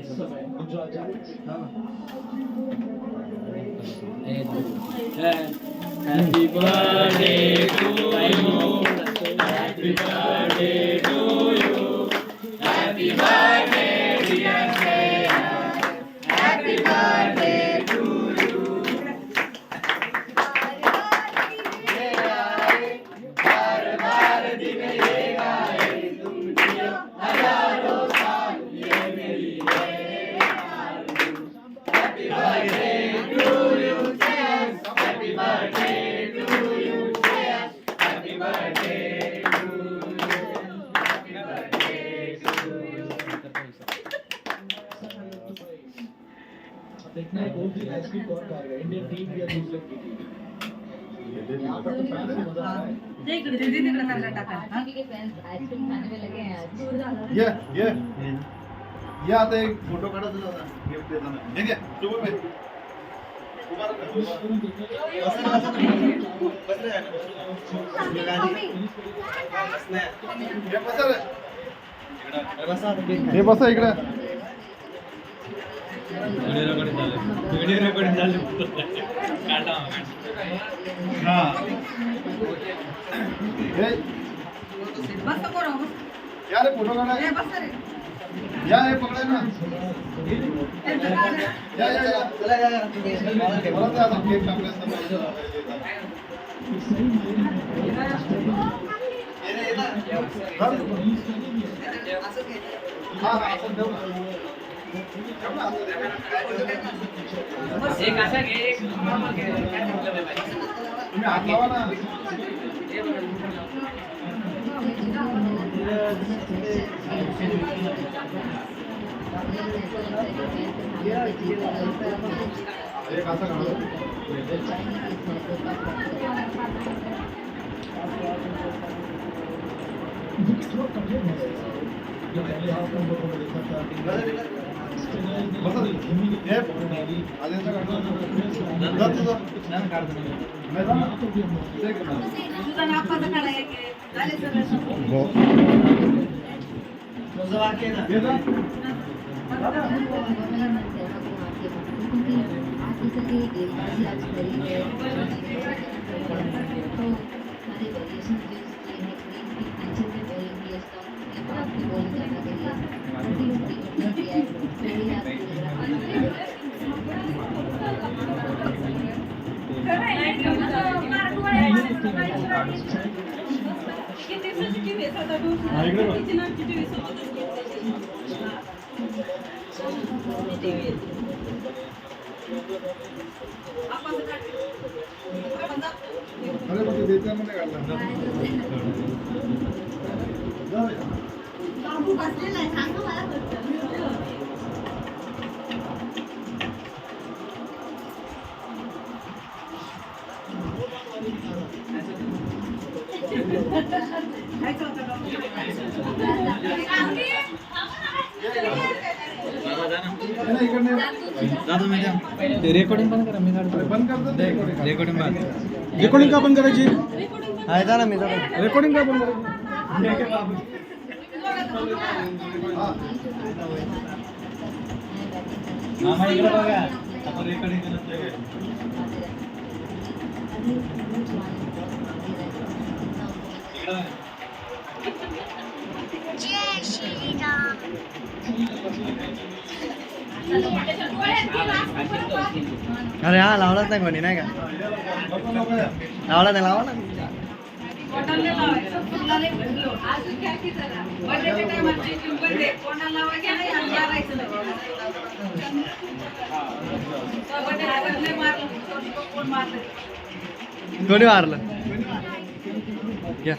Happy birthday to you. Happy birthday to you. Happy birthday dear Sneha. Happy birthday to you. बार बार दिन ये गाए तुम जियो हजारों साल ये मेरी Happy birthday to you, Sneha. Happy birthday to you, Sneha. Happy birthday to you. Happy birthday to you. देखना है कौन C ice cream कौन खाएगा इंडियन टीम या दूसरे की टीम यहाँ पर तो फ्रांस में मजा आता है देख दीदी ने करना टाका आगे के फैंस आइसक्रीम खाने में लगे हैं आज ये आता है फोटो काढा तुझा गिफ्ट देता ना ठीक है चुप में हे बसा इकडे व्हिडिओ रेकॉर्डिंग झाले काढला हां हे बस करो यार फोटो काढा ए बस रे या हे पकडा ना या चला या मला तर आता केक कापला एक असा घे एक काय म्हटलं पाहिजे तुम्ही हात लावा ना एक असा घालू जो पहले हाफ में लोगों ने देखा था बसा हे आलेचा काढतो छान काढतो मैं ना देख ना तुझा नाव पता काढा एक झाले सगळं हो तुझं वाक्य ना ये ना अरे मग देता नाही काढला बाबू बसलेला आहे सांगा मला रेकॉर्डिंग पण करा मी काढतो बंद करतो रेकॉर्डिंग बंद रेकॉर्डिंग का पण करायची आहे जा ना मी रेकॉर्डिंग का पण करायची मामा इकडे बघा आपण रेकॉर्डिंग करतोय जय श्री राम अरे हा लावलाच नाही कोणी नाही का लावला नाही लावा ना कोणाला लावायचं कोणाला भेटलो अजून काय की जरा बर्थडे टाइमला आईस्क्रीम बर्थडे कोणाला लावायचं नाही आणि मारायचं नाही बर्थडे मारलं कोण मारलं कोणी मारलं घ्या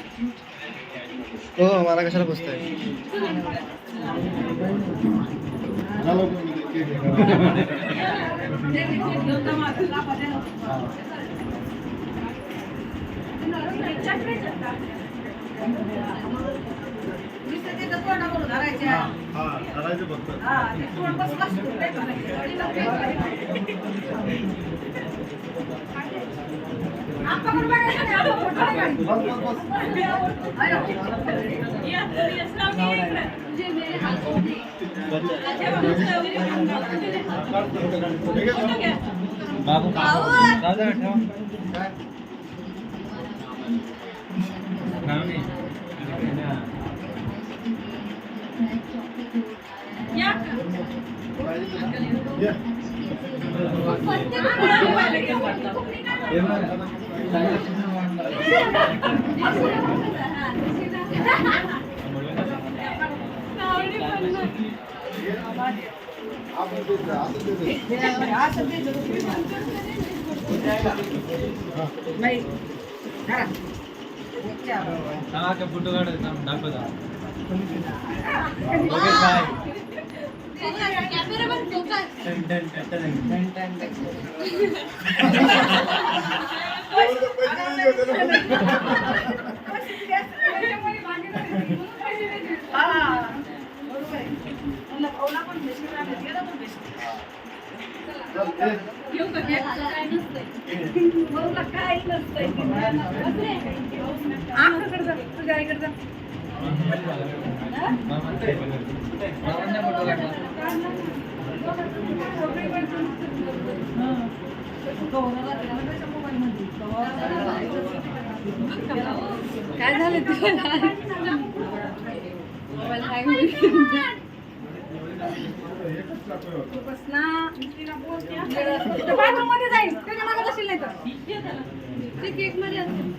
हो मला कशाला पुसतंय करायचं फक्त आता पण बघायचं नाही, आता फोटो नाही काढायचे. बस बस बस तुझे मेरे हाथों में बाबू दादा ठेव काय या. ये. आपण ते जा, असं ते जा. असं ते जरूर. नाही. हा. हा फोटो काढायचा दाखवता कॅमेरामॅन फोकस चल, ये. काय नसतंय तुझ्या आईकडे जा. फोटो काढला काय झालं तुला? मोबाईल हँग होईल. बाथरूम मध्ये जाईल त्याच्या मागे बसेल नाही तर ते केक मध्ये असते.